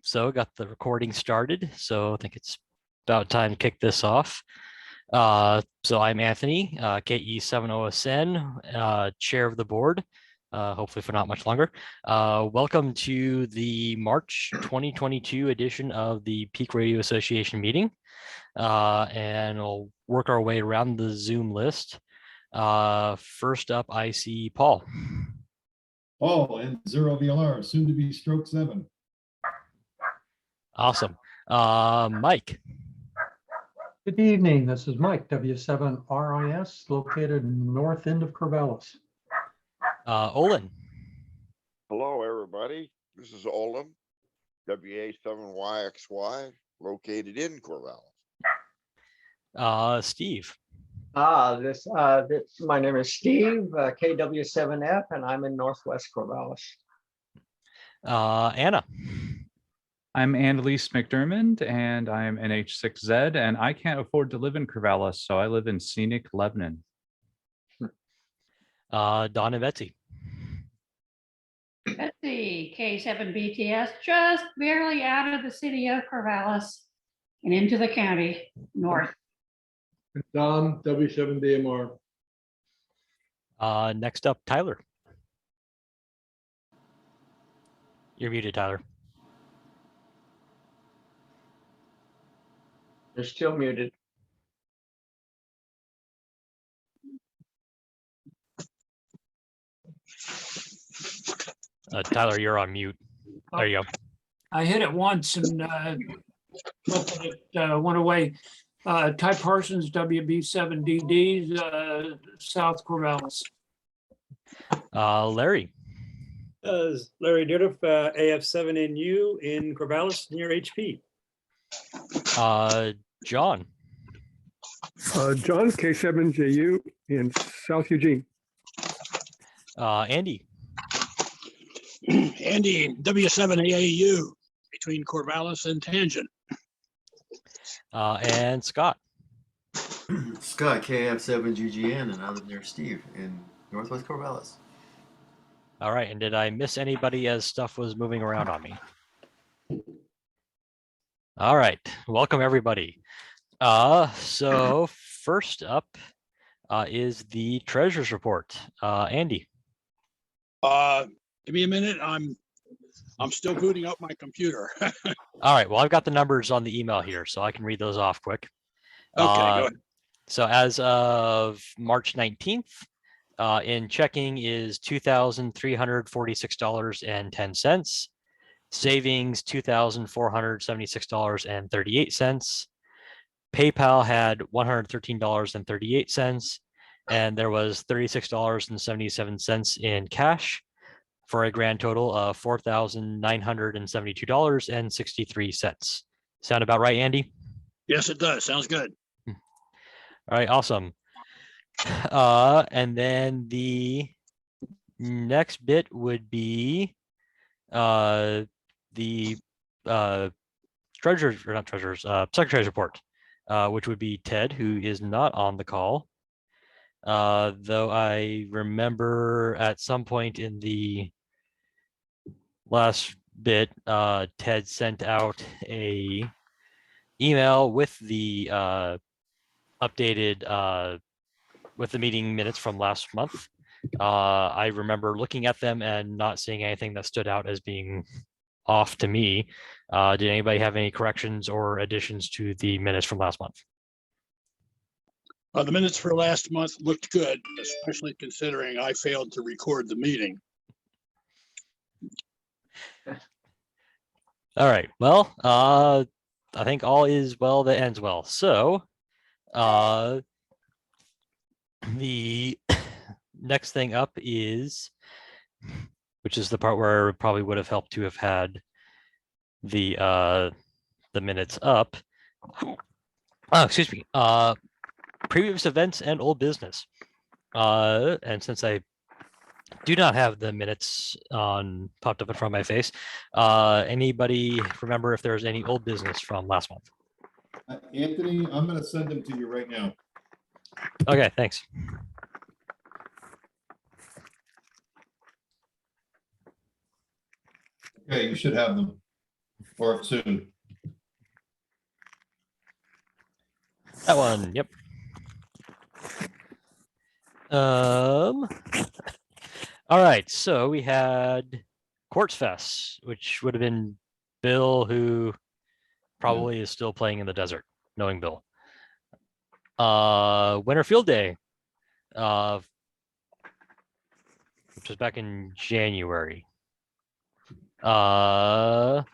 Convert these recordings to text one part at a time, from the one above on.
So got the recording started. So I think it's about time to kick this off. So I'm Anthony, KE70SN, chair of the board, hopefully for not much longer. Welcome to the March 2022 edition of the Peak Radio Association meeting. And we'll work our way around the Zoom list. First up, I see Paul. Paul and 0VLR, soon to be stroke 7. Awesome. Mike. Good evening. This is Mike, W7RIS, located north end of Corvallis. Olin. Hello, everybody. This is Olin, WA7YXY, located in Corvallis. Steve. My name is Steve, KW7F, and I'm in Northwest Corvallis. Anna. I'm Annalise McDermott, and I'm NH6Z, and I can't afford to live in Corvallis, so I live in scenic Lebanon. Don and Betsy. Betsy, K7BTS, just barely out of the city of Corvallis and into the county north. Don, W7DMR. Next up, Tyler. You're muted, Tyler. You're still muted. Tyler, you're on mute. There you go. I hit it once and hopefully it went away. Ty Parsons, WB7DD, South Corvallis. Larry. Larry Dudiff, AF7NU in Corvallis near HP. John. John, K7JU in South Eugene. Andy. Andy, W7AAU between Corvallis and Tangent. And Scott. Scott, KF7GGN, and I live near Steve in Northwest Corvallis. All right, and did I miss anybody as stuff was moving around on me? All right, welcome everybody. So first up is the treasurer's report. Andy. Give me a minute. I'm still booting up my computer. All right, well, I've got the numbers on the email here, so I can read those off quick. Okay, go ahead. So as of March 19th, in checking is $2,346.10. Savings, $2,476.38. PayPal had $113.38, and there was $36.77 in cash for a grand total of $4,972.63. Sound about right, Andy? Yes, it does. Sounds good. All right, awesome. And then the next bit would be the secretary's report, which would be Ted, who is not on the call. Though I remember at some point in the last bit, Ted sent out a email with the updated with the meeting minutes from last month. I remember looking at them and not seeing anything that stood out as being off to me. Did anybody have any corrections or additions to the minutes from last month? The minutes for last month looked good, especially considering I failed to record the meeting. All right, well, I think all is well that ends well. So the next thing up is, which is the part where it probably would have helped to have had the minutes up. Excuse me. Previous events and old business. And since I do not have the minutes popped up in front of my face, anybody remember if there's any old business from last month? Anthony, I'm going to send them to you right now. Okay, thanks. Okay, you should have them. or soon? That one, yep. All right, so we had Quartz Fest, which would have been Bill, who probably is still playing in the desert, knowing Bill. Winter Field Day, which was back in January. The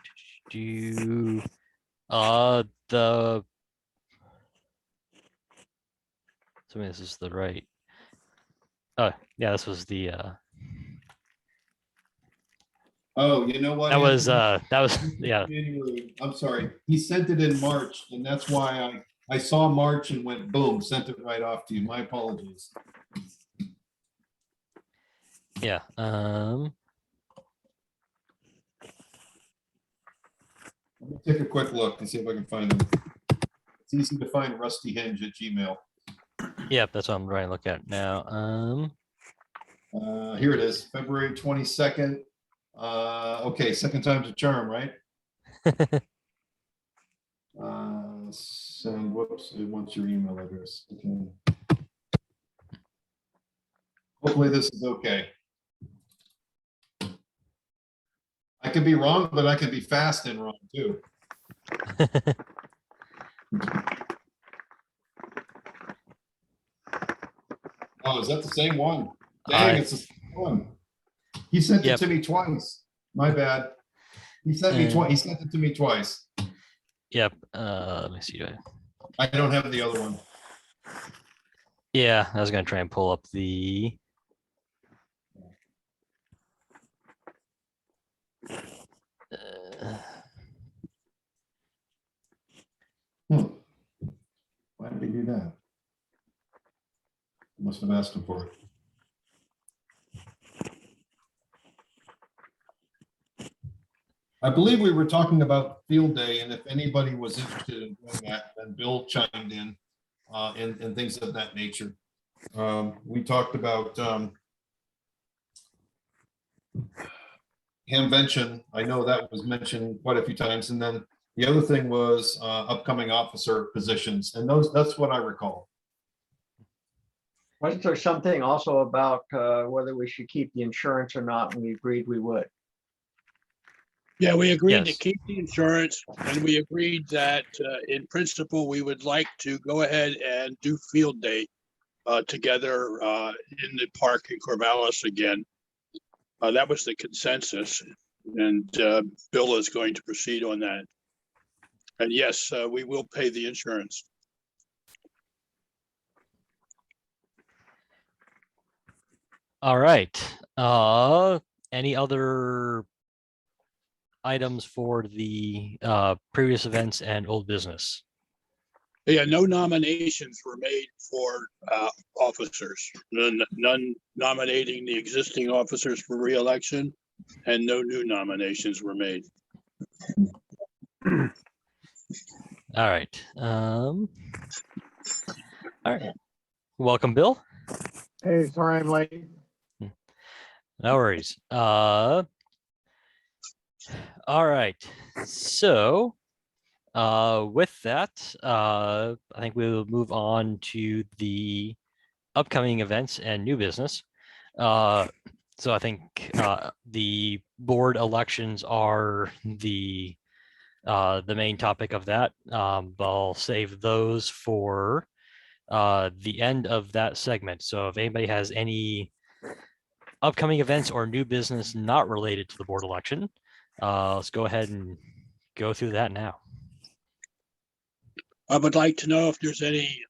so this is the right. Yeah, this was the Oh, you know what? that was Anthony? yeah. January. I'm sorry. He sent it in March, and that's why I saw March and went boom, sent it right off to you. My apologies. Yeah. Let me take a quick look and see if I can find them. It's easy to find Rusty Hinge at Gmail. Yep, that's what I'm trying to look at now. Here it is, February 22nd. Okay, second time's a charm, right? Send, whoops, it wants your email address. Okay. Hopefully this is okay. I could be wrong, but I could be fast and wrong too. Oh, is that the same one? Dang, it's the same one. He sent it to me twice. My bad. He sent me twice. He sent it to me twice. Yep. Let me see. I don't have the other one. Yeah, I was gonna try and pull up the. Why did he do that? Must have asked him for it. I believe we were talking about field day, and if anybody was interested in doing that, then Bill chimed in and things of that nature. We talked about Hamvention. I know that was mentioned quite a few times, and then the other thing was upcoming officer positions, and that's what I recall. Wasn't there something also about whether we should keep the insurance or not, and we agreed we would? Yeah, we agreed to Yes. keep the insurance, and we agreed that in principle, we would like to go ahead and do field day together in the park in Corvallis again. That was the consensus, and Bill is going to proceed on that. And yes, we will pay the insurance. All right. Any other items for the previous events and old business? Yeah, no nominations were made for officers. None nominating the existing officers for re-election, and no new nominations were made. All right. All right. Welcome, Bill. Hey, sorry I'm late. No worries. All right. So with that, I think we will move on to the upcoming events and new business. So I think the board elections are the main topic of that. But I'll save those for the end of that segment. So if anybody has any upcoming events or new business not related to the board election, let's go ahead and go through that now. I would like to know if there's any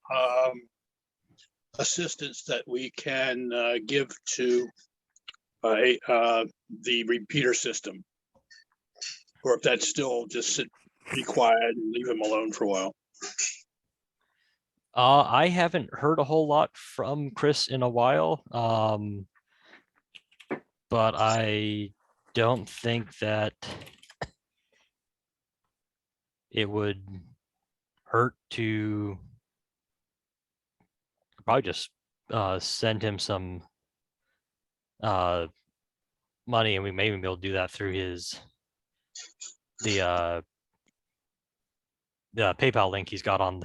assistance that we can give to the repeater system, or if that's still just be quiet and leave him alone for a while. I haven't heard a whole lot from Chris in a while, but I don't think that it would hurt to probably just send him some money, and we may even be able to do that through the the PayPal link he's got on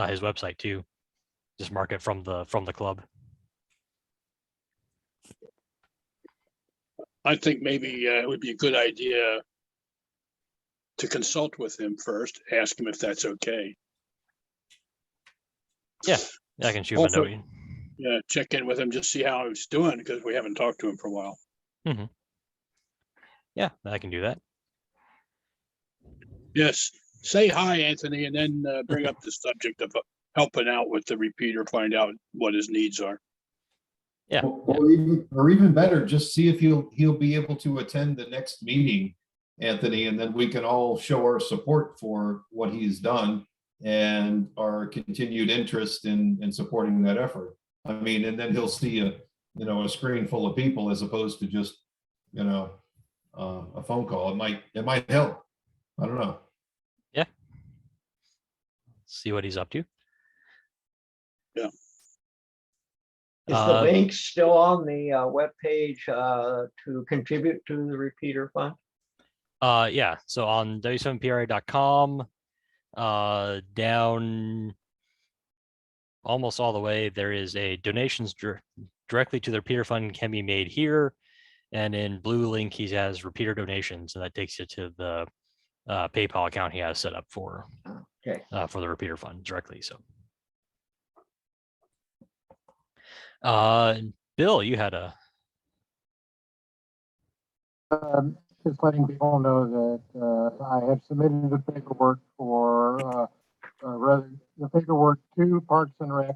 his website too. Just mark it from the club. I think maybe it would be a good idea to consult with him first, ask him if that's okay. Yeah, I can shoot him a Also, note. yeah, check in with him, just see how he's doing, because we haven't talked to him for a while. Yeah, I can do that. Yes, say hi, Anthony, and then bring up the subject of helping out with the repeater, find out what his needs are. Yeah. Or even better, just see if he'll be able to attend the next meeting, Anthony, and then we can all show our support for what he's done and our continued interest in supporting that effort. I mean, and then he'll see a screen full of people as opposed to just, a phone call. It might help. I don't know. Yeah. See what he's up to. Yeah. Is the link still on the webpage to contribute to the repeater fund? Yeah. So on w7pra.com, down almost all the way, there is a donations directly to the repeater fund can be made here. And in blue link, he has repeater donations, and that takes you to the PayPal account he has set up for the repeater fund directly. So, Bill, you had a. Just letting people know that I have submitted the paperwork the paperwork to Parks and Rec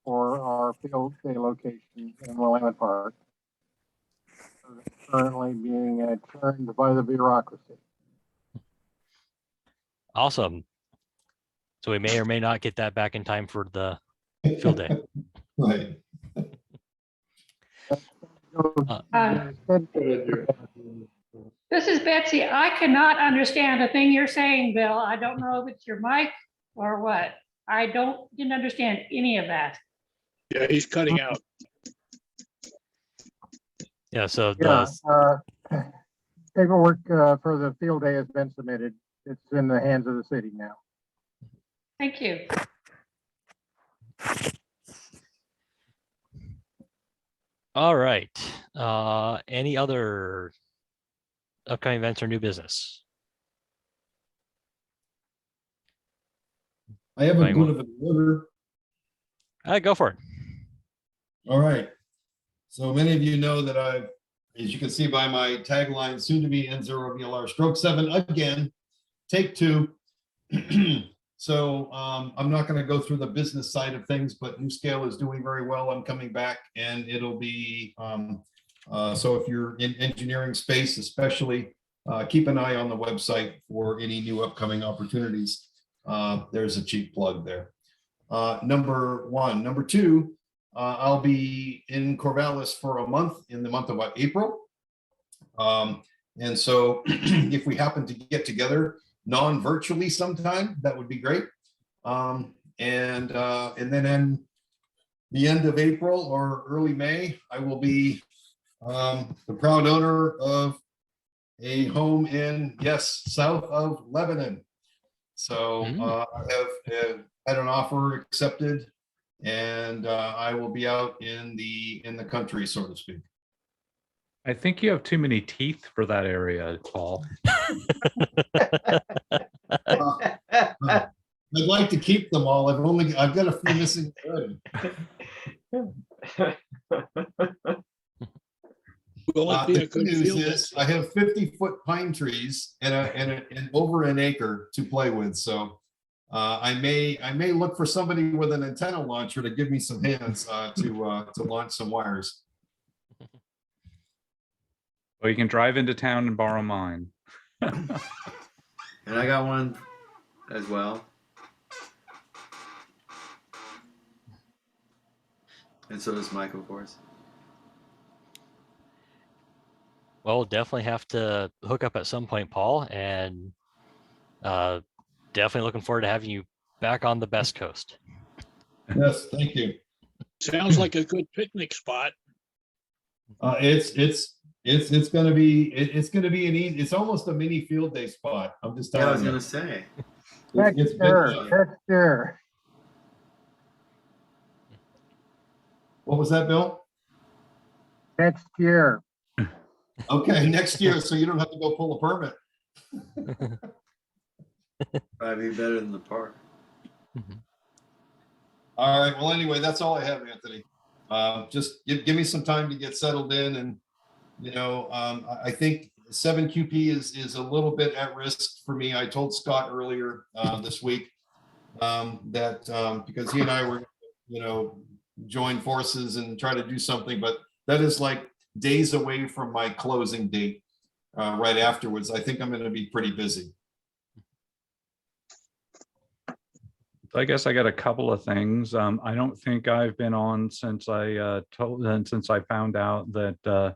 for our field day location in Willamette Park. Currently being turned by the bureaucracy. Awesome. So we may or may not get that back in time for the field day. Right. This is Betsy. I cannot understand a thing you're saying, Bill. I don't know if it's your mic or what. I didn't understand any of that. Yeah, he's cutting out. Yeah, so paperwork for the field day has been submitted. It's in the hands of the city now. Thank you. All right. Any other upcoming events or new business? I have a good of an order. Go for it. All right. So many of you know that I've, as you can see by my tagline, soon to be N0VLR stroke 7 again, take 2. So I'm not going to go through the business side of things, but New Scale is doing very well. I'm coming back, and it'll be, so if you're in engineering space, especially, keep an eye on the website for any new upcoming opportunities. There's a cheap plug there. Number 1. Number 2, I'll be in Corvallis for a month in the month of April. And so if we happen to get together non-virtually sometime, that would be great. And then in the end of April or early May, I will be the proud owner of a home in, south of Lebanon. So I have had an offer accepted, and I will be out in the country, so to speak. I think you have too many teeth for that area, Paul. I'd like to keep them all. I've got a few missing already. The good news is I have 50-foot pine trees and over an acre to play with. So I may look for somebody with an antenna launcher to give me some hands to launch some wires. Well, you can drive into town and borrow mine. And I got one as well. And so does Mike, of course. Well, we'll definitely have to hook up at some point, Paul, and definitely looking forward to having you back on the Best Coast. Yes, thank you. Sounds like a good picnic spot. It's gonna be it's almost a mini field day spot. I'm just telling you. I was gonna say. It's been, Texture. what was that, Bill? Next year. Okay, next year, so you don't have to go pull a permit. Probably be better than the park. All right, well, anyway, that's all I have, Anthony. Just give me some time to get settled in, and, you know, I think 7QP is a little bit at risk for me. I told Scott earlier this week that because he and I were, you know, join forces and try to do something, but that is like days away from my closing date right afterwards. I think I'm going to be pretty busy. I guess I got a couple of things. I don't think I've been on since I found out that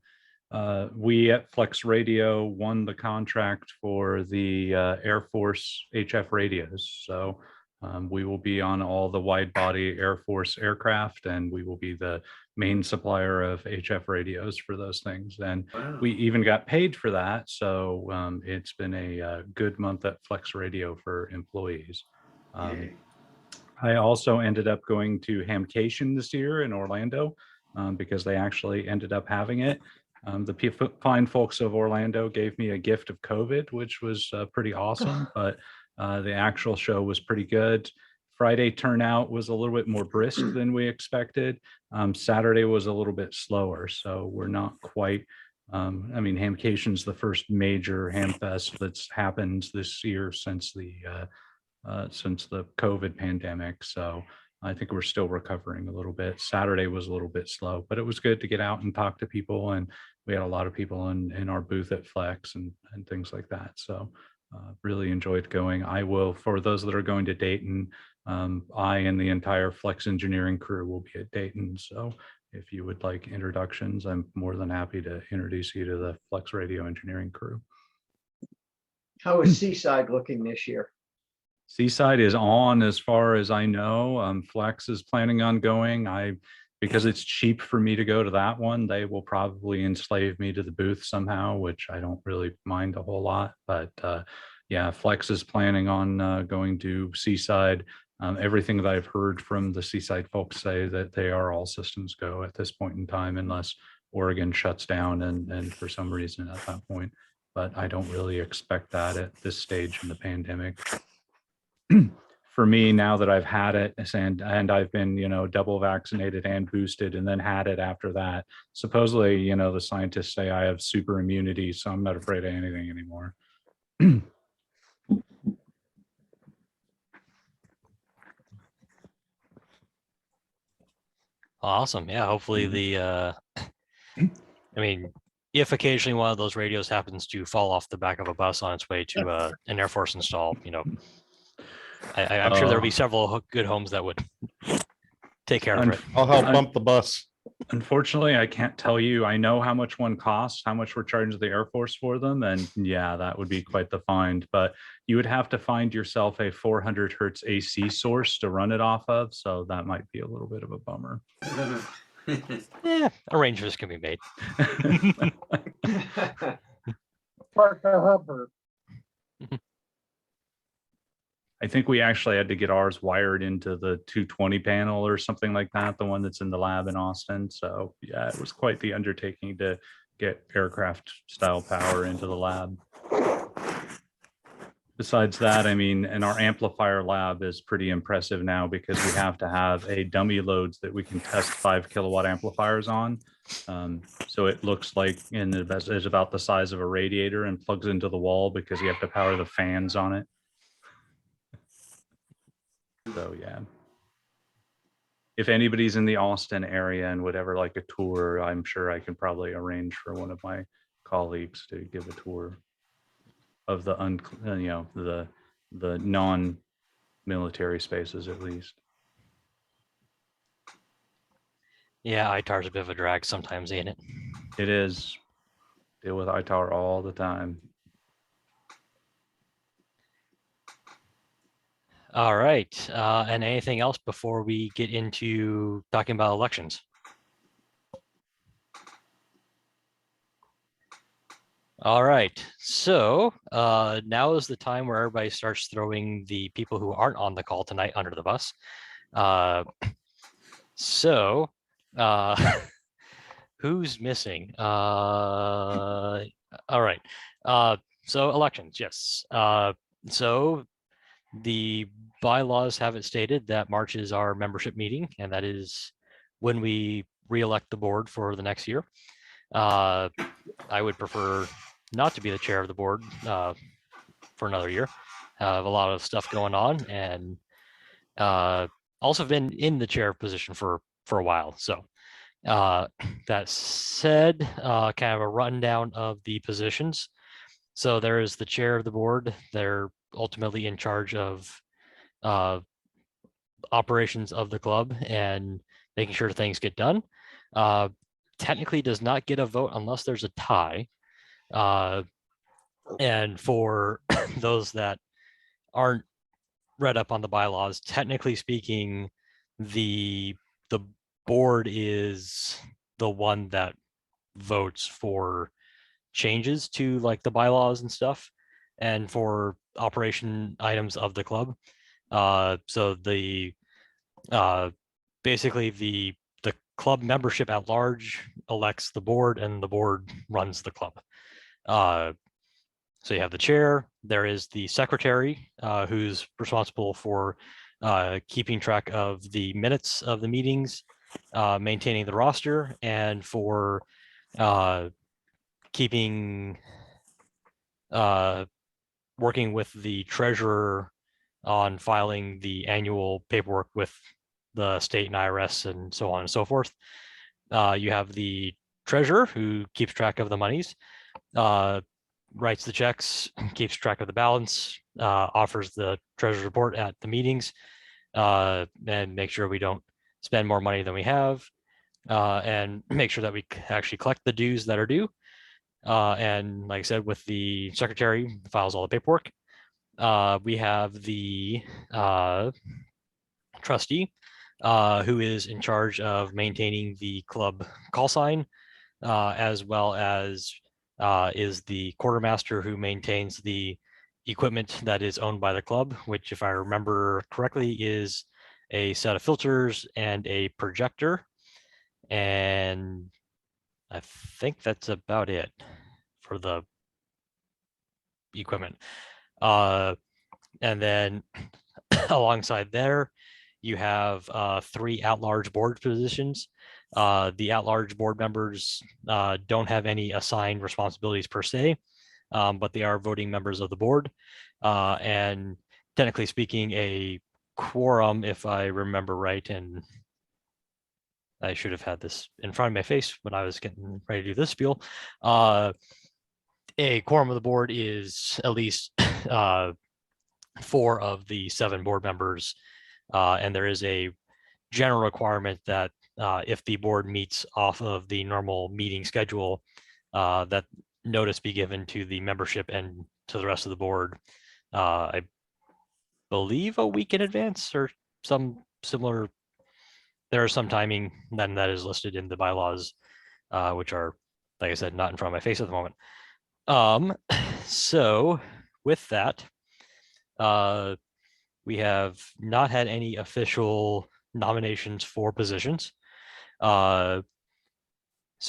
we at Flex Radio won the contract for the Air Force HF radios. So we will be on all the wide body Air Force aircraft, and we will be the main supplier of HF radios for those things. And we even got paid for that. So it's been a good month at Flex Radio for employees. I also ended up going to Hamcation this year in Orlando because they actually ended up having it. The fine folks of Orlando gave me a gift of COVID, which was pretty awesome, but the actual show was pretty good. Friday turnout was a little bit more brisk than we expected. Saturday was a little bit slower, so we're not quite, I mean, Hamcation's the first major ham fest that's happened this year since the COVID pandemic. So I think we're still recovering a little bit. Saturday was a little bit slow, but it was good to get out and talk to people. And we had a lot of people in our booth at Flex and things like that. So really enjoyed going. I will, for those that are going to Dayton, I and the entire Flex engineering crew will be at Dayton. So if you would like introductions, I'm more than happy to introduce you to the Flex Radio engineering crew. How is Seaside looking this year? Seaside is on as far as I know. Flex is planning on going. Because it's cheap for me to go to that one, they will probably enslave me to the booth somehow, which I don't really mind a whole lot. But yeah, Flex is planning on going to Seaside. Everything that I've heard from the Seaside folks say that they are all systems go at this point in time, unless Oregon shuts down and for some reason at that point. But I don't really expect that at this stage in the pandemic. For me, now that I've had it and I've been, you know, double vaccinated and boosted and then had it after that, supposedly, you know, the scientists say I have super immunity, so I'm not afraid of anything anymore. Awesome. Yeah, hopefully the I mean, if occasionally one of those radios happens to fall off the back of a bus on its way to an Air Force install, you know, I'm sure there'll be several good homes that would take care of it. I'll help bump the bus. Unfortunately, I can't tell you. I know how much one costs, how much we're charging the Air Force for them. And yeah, that would be quite the find. But you would have to find yourself a 400 hertz AC source to run it off of. So that might be a little bit of a bummer. Yeah, arrangements can be made. Park a Hubbard. I think we actually had to get ours wired into the 220 panel or something like that, the one that's in the lab in Austin. So yeah, it was quite the undertaking to get aircraft style power into the lab. Besides that, I mean, and our Amplifier Lab is pretty impressive now because we have to have a dummy loads that we can test 5 kilowatt amplifiers on. So it looks like it's about the size of a radiator and plugs into the wall because you have to power the fans on it. So yeah, if anybody's in the Austin area and would ever like a tour, I'm sure I can probably arrange for one of my colleagues to give a tour of the the non-military spaces at least. Yeah, ITAR's a bit of a drag sometimes, ain't it? It is. Deal with ITAR all the time. All right. And anything else before we get into talking about elections? All right, so now is the time where everybody starts throwing the people who aren't on the call tonight under the bus. So who's missing? All right, so elections, yes. So the bylaws have it stated that March is our membership meeting, and that is when we re-elect the board for the next year. I would prefer not to be the chair of the board for another year. I have a lot of stuff going on, and also been in the chair position for a while. So that said, kind of a rundown of the positions. So there is the chair of the board. They're ultimately in charge of operations of the club and making sure things get done. Technically does not get a vote unless there's a tie. And for those that aren't read up on the bylaws, technically speaking, the board is the one that votes for changes to like the bylaws and stuff, and for operation items of the club. So the basically the club membership at large elects the board, and the board runs the club. So you have the chair, there is the secretary, who's responsible for keeping track of the minutes of the meetings, maintaining the roster, and for keeping, working with the treasurer on filing the annual paperwork with the state and IRS and so on and so forth. You have the treasurer who keeps track of the monies, writes the checks, keeps track of the balance, offers the treasurer's report at the meetings, and make sure we don't spend more money than we have, and make sure that we actually collect the dues that are due. And like I said, with the secretary, files all the paperwork. We have the trustee, who is in charge of maintaining the club call sign, as well as is the quartermaster who maintains the equipment that is owned by the club, which, if I remember correctly, is a set of filters and a projector. And I think that's about it for the equipment. And then alongside there, you have 3 at-large board positions. The at-large board members don't have any assigned responsibilities per se, but they are voting members of the board. And technically speaking, a quorum, if I remember right, and I should have had this in front of my face when I was getting ready to do this spiel. A quorum of the board is at least 4 of the 7 board members, and there is a general requirement that if the board meets off of the normal meeting schedule, that notice be given to the membership and to the rest of the board. I believe a week in advance or some similar. There is some timing then that is listed in the bylaws, which are, like I said, not in front of my face at the moment. So with that, we have not had any official nominations for positions. So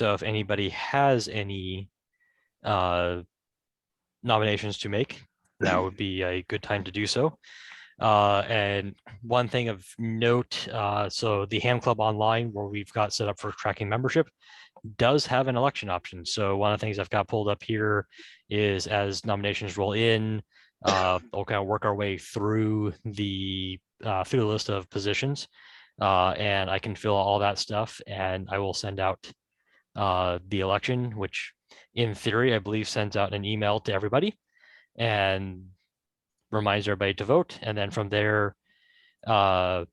if anybody has any nominations to make, that would be a good time to do so. And one thing of note, so the Ham Club Online, where we've got set up for tracking membership, does have an election option. So one of the things I've got pulled up here is, as nominations roll in, we'll kind of work our way through the list of positions, and I can fill all that stuff, and I will send out the election, which in theory, I believe sends out an email to everybody and reminds everybody to vote. And then from there, and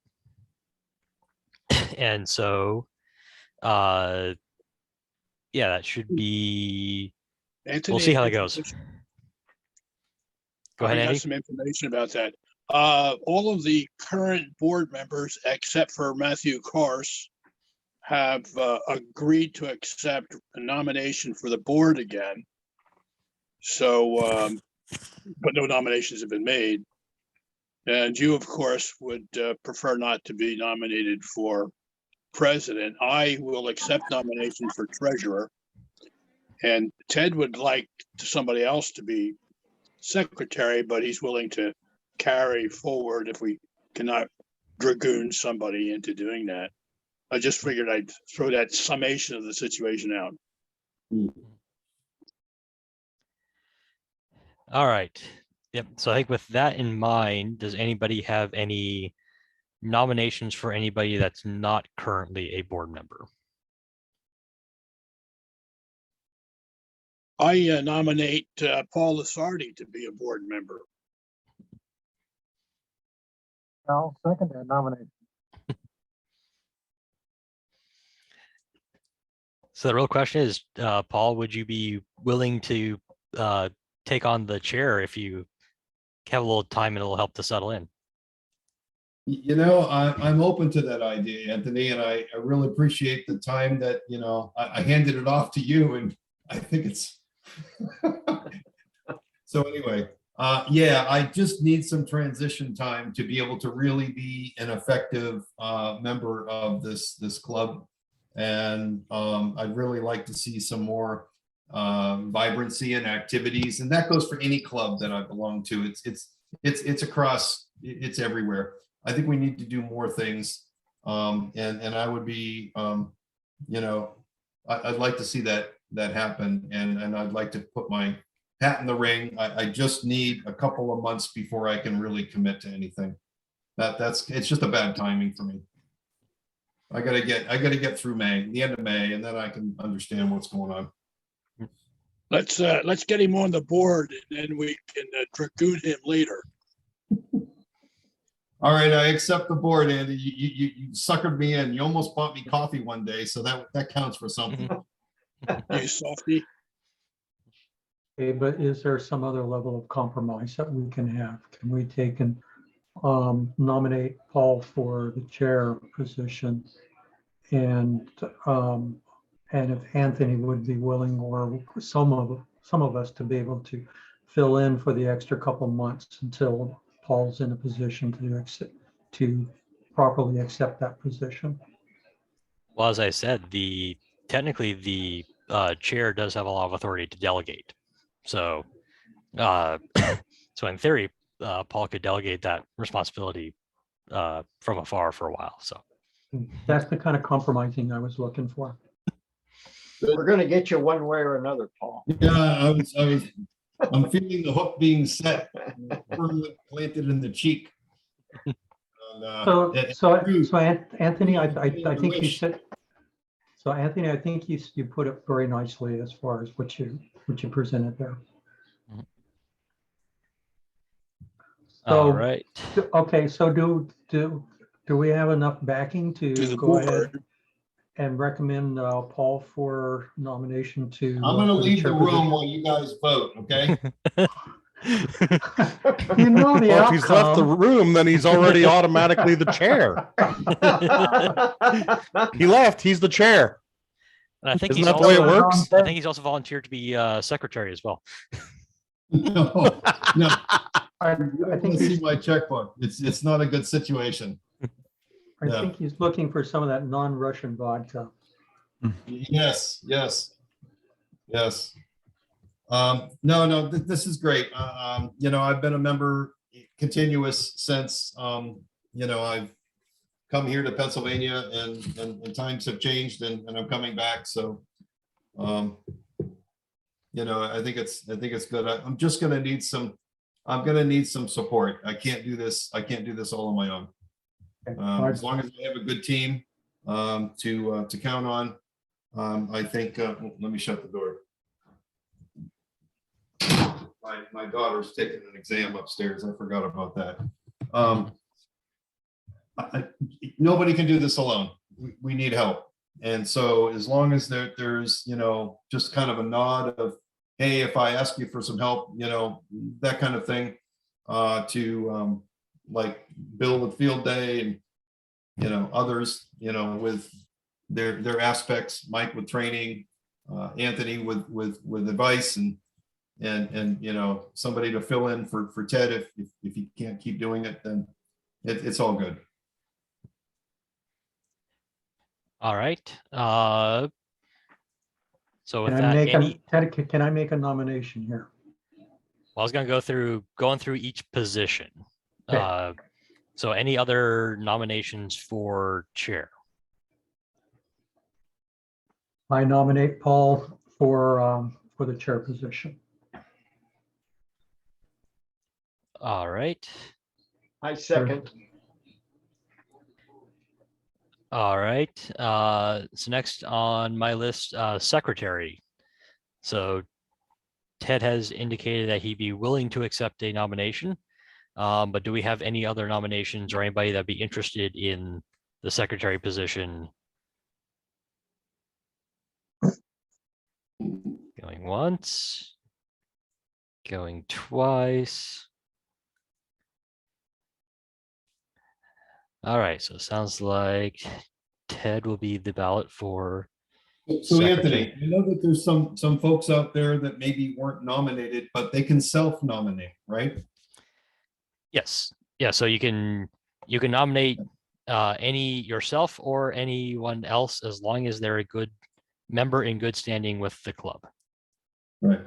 so, yeah, that should be, Anthony, we'll see how that goes. Go ahead, I Andy. got some information about that. All of the current board members, except for Matthew Kars, have agreed to accept a nomination for the board again. So, but no nominations have been made. And you, of course, would prefer not to be nominated for president. I will accept nomination for treasurer. And Ted would like somebody else to be secretary, but he's willing to carry forward if we cannot dragoon somebody into doing that. I just figured I'd throw that summation of the situation out. All right. Yep. So I think with that in mind, does anybody have any nominations for anybody that's not currently a board member? I nominate Paul Lasardi to be a board member. I'll second that nomination. So the real question is, Paul, would you be willing to take on the chair if you have a little time and it'll help to settle in? You know, I'm open to that idea, Anthony, and I really appreciate the time that, you know, I handed it off to you, and I think it's so anyway, yeah, I just need some transition time to be able to really be an effective member of this club. And I'd really like to see some more vibrancy and activities, and that goes for any club that I belong to. It's across, it's everywhere. I think we need to do more things, and I would be, you know, I'd like to see that happen, and I'd like to put my hat in the ring. I just need a couple of months before I can really commit to anything. It's just a bad timing for me. I gotta get through May, the end of May, and then I can understand what's going on. Let's get him on the board, and then we can dragoon him later. All right, I accept the board, Andy. You suckered me in. You almost bought me coffee one day, so that counts for something. You softy. Okay, but is there some other level of compromise that we can have? Can we take and nominate Paul for the chair position? And if Anthony would be willing, or some of us, to be able to fill in for the extra couple months until Paul's in a position to properly accept that position. Well, as I said, technically the chair does have a lot of authority to delegate. So, so in theory, Paul could delegate that responsibility from afar for a while. So that's the kind of compromising I was looking for. We're going to get you one way or another, Paul. Yeah, I'm feeling the hook being set, firmly planted in the cheek. And, So Anthony, I think you said. So Anthony, I think you put it very nicely as far as what you presented there. So, all right. Okay, so do we have enough backing to go ahead and recommend Paul for nomination to? I'm going to leave the room while you guys vote, okay? You know the Well, outcome. if he's left the room, then he's already automatically the chair. He left. He's the chair. And I think Isn't he's that the way it also, works? I think he's also volunteered to be secretary as well. No. I I think see my checkbook. It's not a good situation. I think he's looking for some of that non-Russian vodka. Yes. No, this is great. You know, I've been a member continuous since, you know, I've come here to Pennsylvania, and times have changed, and I'm coming back. So, you know, I think it's good. I'm just going to need some support. I can't do this all on my own. As long as I have a good team to count on, I think. Let me shut the door. My daughter's taking an exam upstairs. I forgot about that. Nobody can do this alone. We need help, and so as long as there's, you know, just kind of a nod of, hey, if I ask you for some help, you know, that kind of thing, to like Bill with field day, and, you know, others, you know, with their aspects, Mike with training, Anthony with advice, and and you know, somebody to fill in for Ted if he can't keep doing it, then it's all good. All right. So with Can I that, make any, can I make a nomination here? well, I was going to going through each position. Okay. So any other nominations for chair? I nominate Paul for the chair position. All right. I second. All right. So next on my list, secretary. So Ted has indicated that he'd be willing to accept a nomination. But do we have any other nominations or anybody that'd be interested in the secretary position? Going once, going twice. All right, so it sounds like Ted will be the ballot for So secretary. Anthony, I know that there's some folks out there that maybe weren't nominated, but they can self-nominate, right? Yes, yeah, so you can nominate any yourself or anyone else as long as they're a good member in good standing with the club. Right.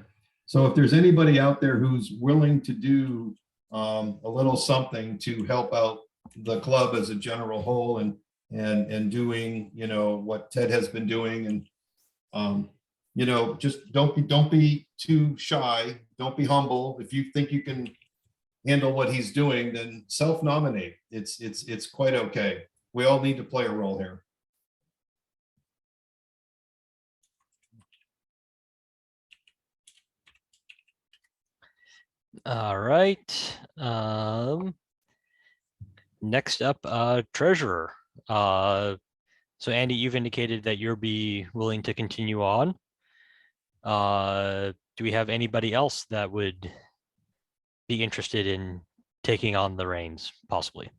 So if there's anybody out there who's willing to do a little something to help out the club as a general whole and doing, you know, what Ted has been doing, and you know, just don't be too shy, don't be humble. If you think you can handle what he's doing, then self-nominate. It's quite okay. We all need to play a role here. All right. Next up, treasurer. So Andy, you've indicated that you'll be willing to continue on. Do we have anybody else that would be interested in taking on the reins, possibly?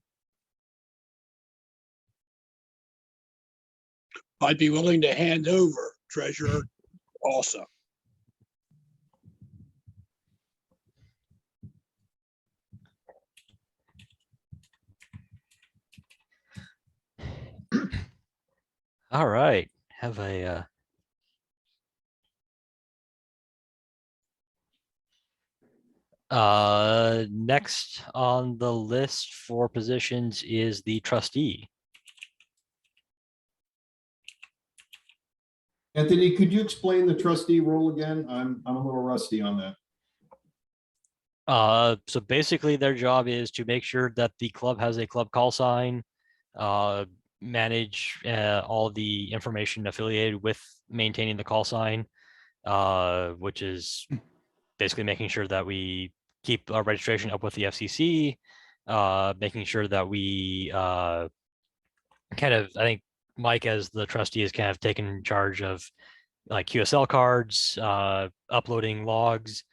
I'd be willing to hand over treasurer also. All right, have a next on the list for positions is the trustee. Anthony, could you explain the trustee role again? I'm a little rusty on that. So basically their job is to make sure that the club has a club call sign, manage all the information affiliated with maintaining the call sign, which is basically making sure that we keep our registration up with the FCC, making sure that we kind of, I think Mike as the trustee has kind of taken charge of like QSL cards, uploading logs,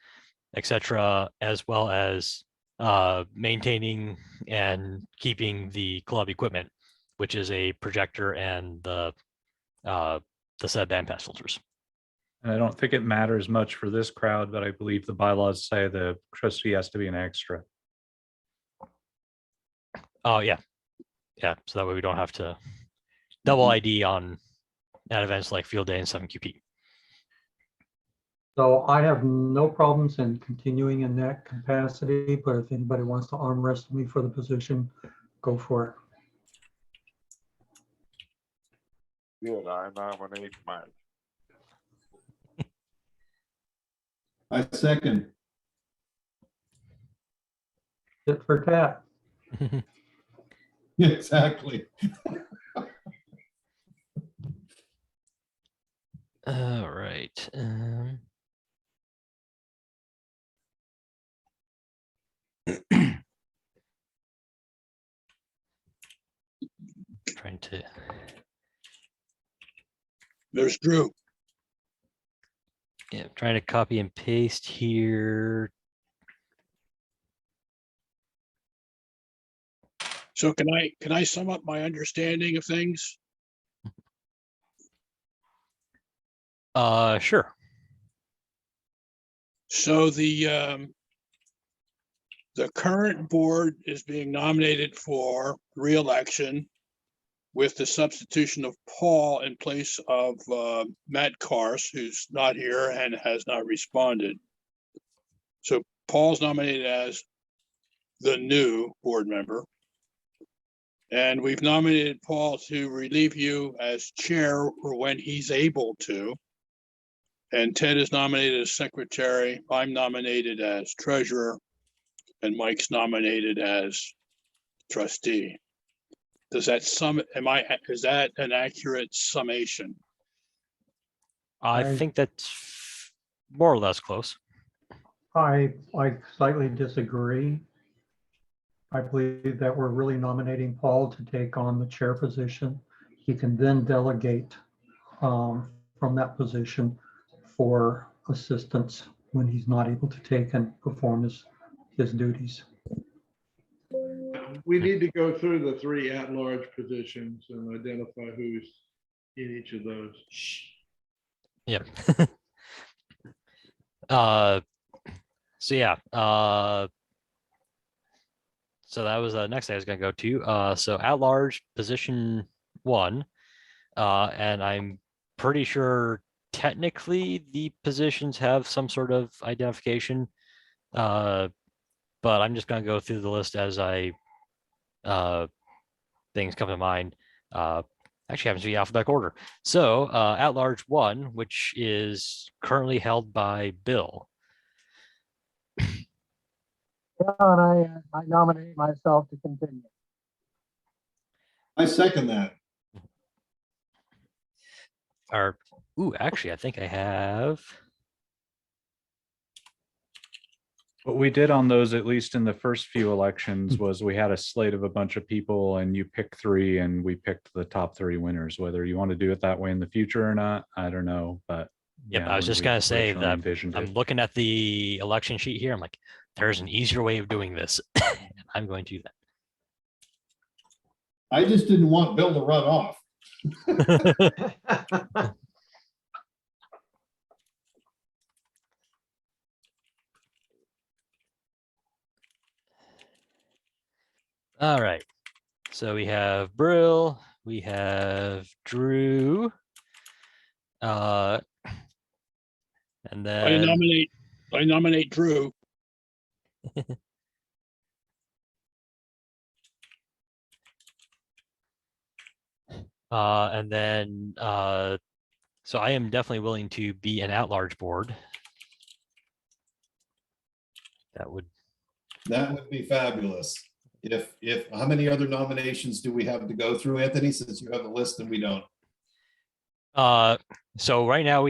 etc., as well as maintaining and keeping the club equipment, which is a projector and the said bandpass filters. And I don't think it matters much for this crowd, but I believe the bylaws say the trustee has to be an extra. Oh yeah, yeah. So that way we don't have to double ID on at events like Field Day and 7QP. So I have no problems in continuing in that capacity, but if anybody wants to arm wrestle me for the position, go for it. Good, I nominate Mike. I second. Tit for tat. Exactly. All right. Trying to. There's Drew. Yeah, trying to copy and paste here. So can I sum up my understanding of things? Sure. So the current board is being nominated for re-election with the substitution of Paul in place of Matt Kars, who's not here and has not responded. So Paul's nominated as the new board member. And we've nominated Paul to relieve you as chair when he's able to. And Ted is nominated as secretary. I'm nominated as treasurer. And Mike's nominated as trustee. Does that is that an accurate summation? I think that's more or less close. I slightly disagree. I believe that we're really nominating Paul to take on the chair position. He can then delegate from that position for assistance when he's not able to take and perform his duties. We need to go through the 3 at-large positions and identify who's in each of those. Yep. So yeah. So that was the next thing I was going to go to. So at large position 1, and I'm pretty sure technically the positions have some sort of identification, but I'm just going to go through the list as things come to mind. Actually happens to be alphabetical order. So at large 1, which is currently held by Bill. Yeah, and I nominate myself to continue. I second that. Actually, I think I have. What we did on those, at least in the first few elections, was we had a slate of a bunch of people and you pick 3 and we picked the top 3 winners. Whether you want to do it that way in the future or not, I don't know. But Yep, yeah, I was just going to say that I'm I'm looking at the election sheet here. I'm like, there's an easier way of doing this. I'm going to do that. I just didn't want Bill to run off. All right. So we have Brill, we have Drew. And then I nominate Drew. And then so I am definitely willing to be an at-large board. That would be fabulous. If how many other nominations do we have to go through, Anthony, since you have a list and we don't? So right now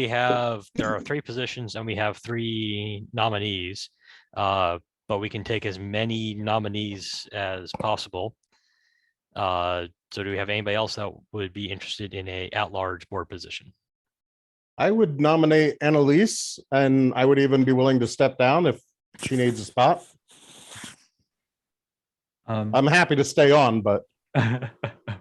there are 3 positions and we have 3 nominees, but we can take as many nominees as possible. So do we have anybody else that would be interested in a at-large board position? I would nominate Annalise, and I would even be willing to step down if she needs a spot. I'm happy to stay on, but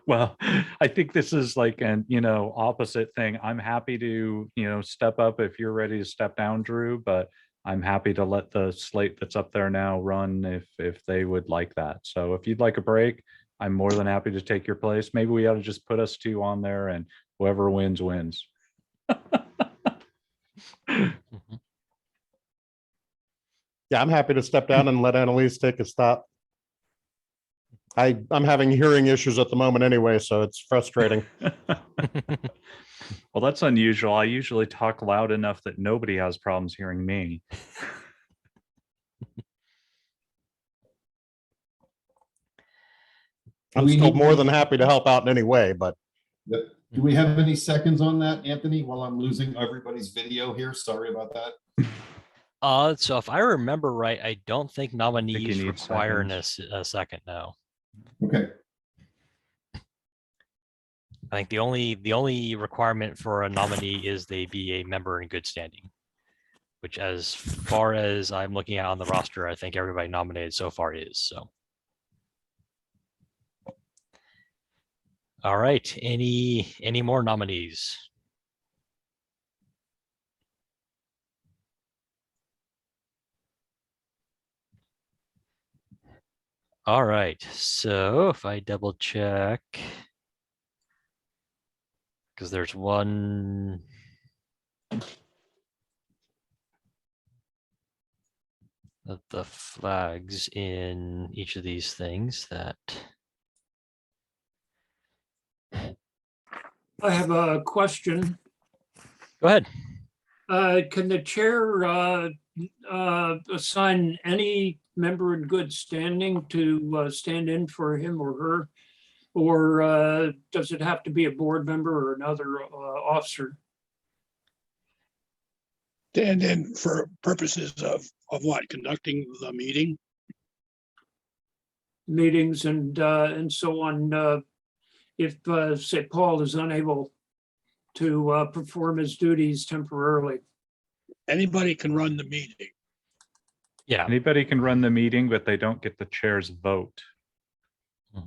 well, I think this is like an opposite thing. I'm happy to step up if you're ready to step down, Drew, but I'm happy to let the slate that's up there now run if they would like that. So if you'd like a break, I'm more than happy to take your place. Maybe we ought to just put us 2 on there and whoever wins wins. yeah, I'm happy to step down and let Annalise take a stop. I'm having hearing issues at the moment anyway, so it's frustrating. Well, that's unusual. I usually talk loud enough that nobody has problems hearing me. I'm still more than happy to help out in any way, but. Do we have any seconds on that, Anthony, while I'm losing everybody's video here? Sorry about that. So if I remember right, I don't think nominees need require a second now. Okay. I think the only requirement for a nominee is they be a member in good standing, which as far as I'm looking at on the roster, I think everybody nominated so far is. So. All right, any more nominees? All right, so if I double check, because there's one. Of the flags in each of these things that. I have a question. Go ahead. Can the chair assign any member in good standing to stand in for him or her? Or does it have to be a board member or another officer? Stand in for purposes of what? Conducting the meeting? Meetings and so on. If, say, Paul is unable to perform his duties temporarily. Anybody can run the meeting. Yeah. Anybody can run the meeting, but they don't get the chair's vote.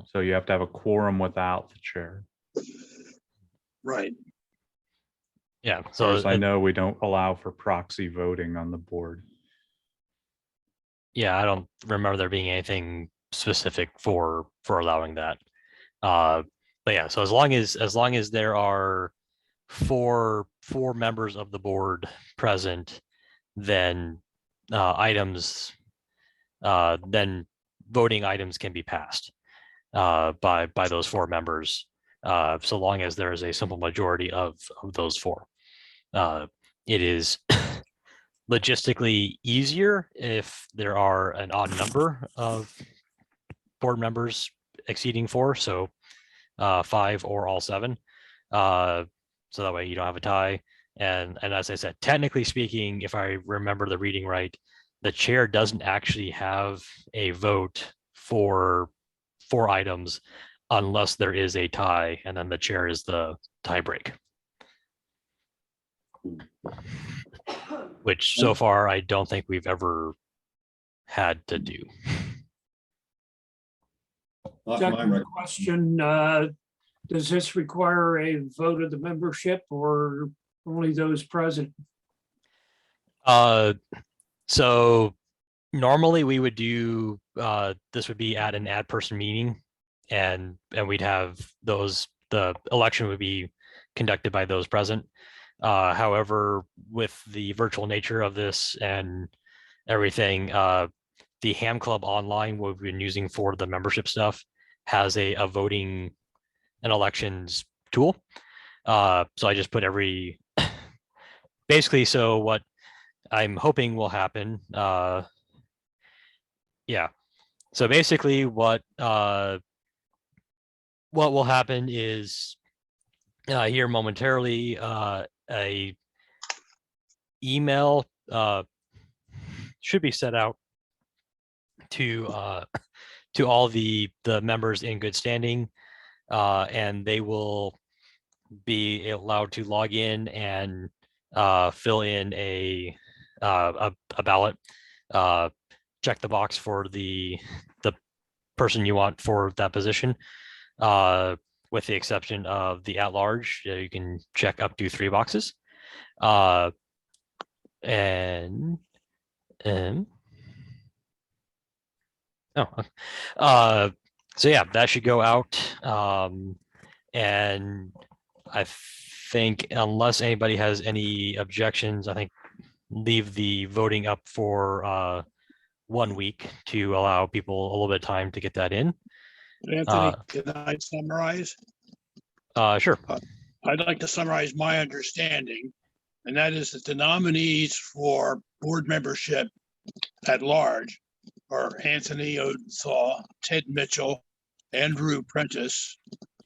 So you have to have a quorum without the chair. Right. Yeah. As So far as I know, we don't allow for proxy voting on the board. Yeah, I don't remember there being anything specific for allowing that. But yeah, so as long as there are four members of the board present, then then voting items can be passed by those four members, so long as there is a simple majority of those four. It is logistically easier if there are an odd number of board members exceeding four, so 5 or all 7. So that way you don't have a tie. And as I said, technically speaking, if I remember the reading right, the chair doesn't actually have a vote for 4 items unless there is a tie, and then the chair is the tie break. Which so far I don't think we've ever had to do. Second question, does this require a vote of the membership or only those present? So normally we would do this would be at an ad person meeting, and we'd have those, the election would be conducted by those present. However, with the virtual nature of this and everything, the Ham Club Online, what we've been using for the membership stuff, has a voting and elections tool. So I just put every basically, so what I'm hoping will happen, yeah. So basically what will happen is here momentarily, a email should be set out to all the members in good standing, and they will be allowed to log in and fill in a ballot, check the box for the person you want for that position, with the exception of the at-large. You can check up to 3 boxes, and so yeah, that should go out, and I think unless anybody has any objections, I think leave the voting up for 1 week to allow people a little bit of time to get that in. Anthony, can I summarize? Sure. I'd like to summarize my understanding, and that is that the nominees for board membership at large are Anthony Odenthal, Ted Mitchell, Andrew Prentice,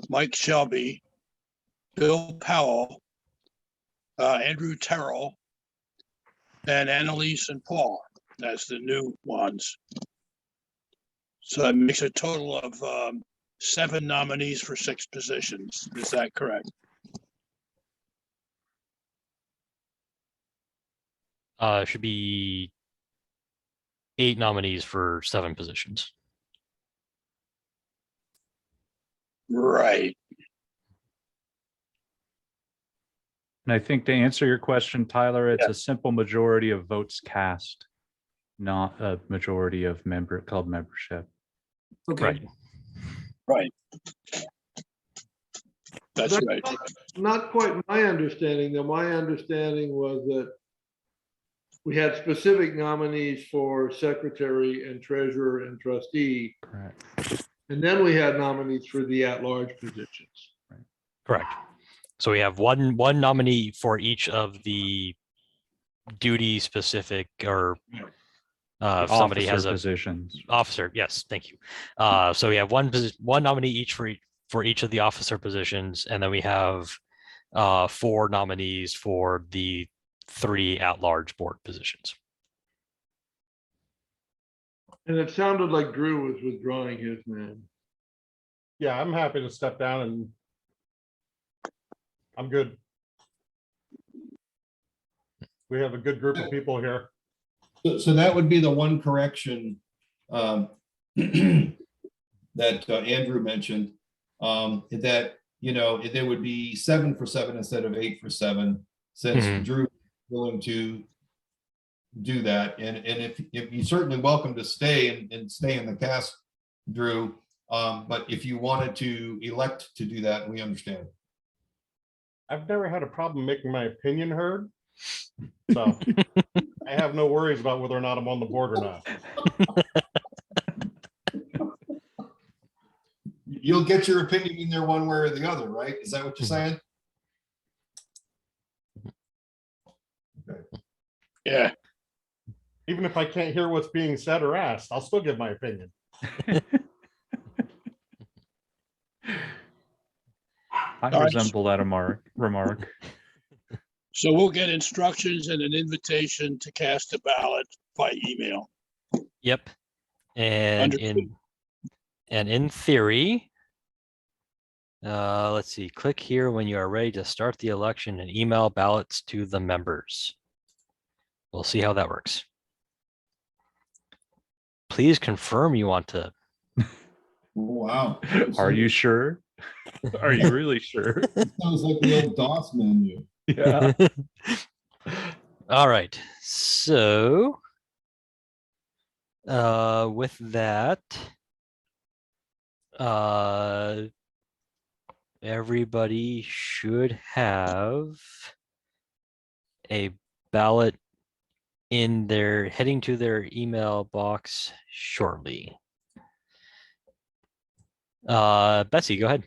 Mike Shelby, Bill Powell, Andrew Terrell, and Annalise and Paul as the new ones. So that makes a total of 7 nominees for 6 positions. Is that correct? Should be 8 nominees for 7 positions. Right. And I think to answer your question, Tyler, it's a simple majority of votes cast, not a majority of club membership. Okay. Right. Right. That's right. Not quite my understanding, though. My understanding was that we had specific nominees for secretary and treasurer and trustee. Correct. And then we had nominees for the at-large positions. Correct. So we have one nominee for each of the duty specific, or if somebody has a positions. officer. Yes, thank you. So we have one nominee each for each of the officer positions, and then we have 4 nominees for the 3 at-large board positions. And it sounded like Drew was withdrawing his name. Yeah, I'm happy to step down and I'm good. We have a good group of people here. So that would be the one correction that Andrew mentioned, that, you know, there would be 7 for 7 instead of 8 for 7, since Drew is willing to do that. And if you're certainly welcome to stay and stay in the cast, Drew. But if you wanted to elect to do that, we understand. I've never had a problem making my opinion heard. So I have no worries about whether or not I'm on the board or not. You'll get your opinion in there one way or the other, right? Is that what you're saying? Okay. Yeah. Even if I can't hear what's being said or asked, I'll still give my opinion. I All right. resemble that remark. So we'll get instructions and an invitation to cast a ballot by email. Yep. And Understood. in theory, let's see, click here when you are ready to start the election and email ballots to the members. We'll see how that works. Please confirm you want to. Wow. Are you sure? Are you really sure? Sounds like the old DOS menu. Yeah. All right. So with that, everybody should have a ballot in their heading to their email box shortly. Betsy, go ahead.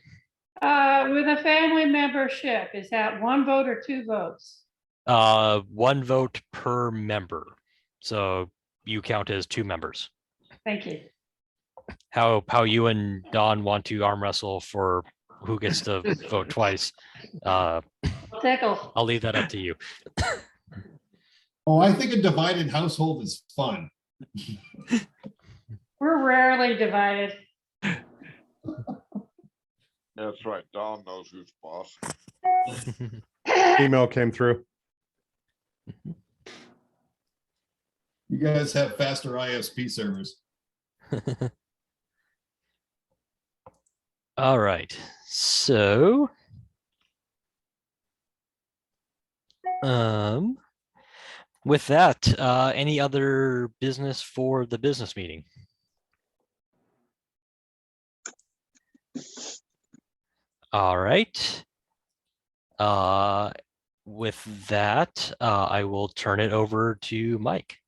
With a family membership, is that 1 vote or 2 votes? 1 vote per member. So you count as 2 members. Thank you. How you and Don want to arm wrestle for who gets to vote twice. Tickle. I'll leave that up to you. Oh, I think a divided household is fun. We're rarely divided. That's right. Don knows who's boss. Email came through. You guys have faster ISP servers. All right. So with that, any other business for the business meeting? All right. With that, I will turn it over to Mike.